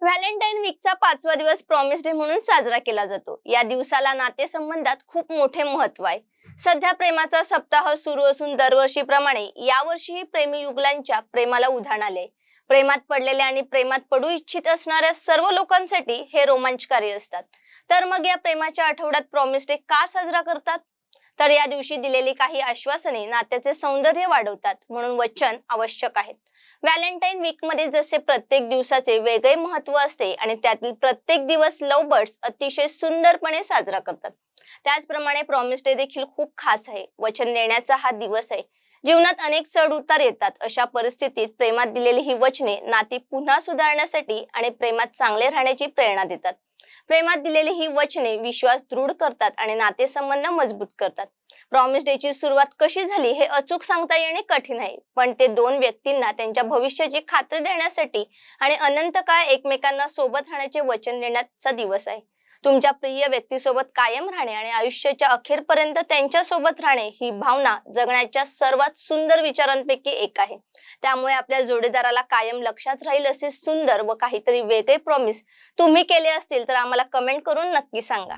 Valentine वीकचा 5वा दिवस promise day म्हणून साजरा केला जातो। या दिवसाला नातेसंबंधात खूप मोठे महत्त्व आहे। सध्या प्रेमाचा सप्ताह सुरू असून दरवर्षीप्रमाणे यावर्षीही प्रेमी युगलांच्या प्रेमाला उधाण आले। प्रेमात पडलेले आणि प्रेमात पडू इच्छित असणाऱ्या सर्व लोकांसाठी हे रोमांचकारी असतात। तर मग या प्रेमाच्या आठवड्यात प्रॉमिस डे का साजरा करतात? तर या दिवशी दिलेली काही आश्वासने नात्याचे सौंदर्य वाढवतात, म्हणून वचन आवश्यक आहेत। व्हॅलेंटाईन वीक मध्ये जसे प्रत्येक दिवसाचे वेगळे महत्त्व असते आणि त्यातील प्रत्येक दिवस लव्ह बर्ड्स अतिशय सुंदरपणे साजरा करतात, त्याचप्रमाणे प्रॉमिस डे देखील खूप खास आहे। वचन देण्याचा हा दिवस आहे। जीवनात अनेक चढ उतार येतात। अशा परिस्थितीत प्रेमात दिलेली ही वचने नाती पुन्हा सुधारण्यासाठी आणि प्रेमात चांगले राहण्याची प्रेरणा देतात। प्रेमात दिलेली ही वचने विश्वास दृढ करतात आणि नातेसंबंध मजबूत करतात। प्रॉमिस डे ची सुरुवात कशी झाली हे अचूक सांगता येणे कठीण आहे, पण ते दोन व्यक्तींना त्यांच्या भविष्याची खात्री देण्यासाठी आणि अनंत काळ एकमेकांना सोबत राहण्याचे वचन देण्याचा दिवस आहे। तुमच्या प्रिय व्यक्तीसोबत कायम राहणे आणि आयुष्याच्या अखेरपर्यंत त्यांच्या सोबत राहणे ही भावना जगण्याच्या सर्वात सुंदर विचारांपैकी एक आहे। त्यामुळे आपल्या जोडीदाराला कायम लक्षात राहील असे सुंदर व काहीतरी वेगळे प्रॉमिस तुम्ही केले असतील तर आम्हाला कमेंट करून नक्की सांगा।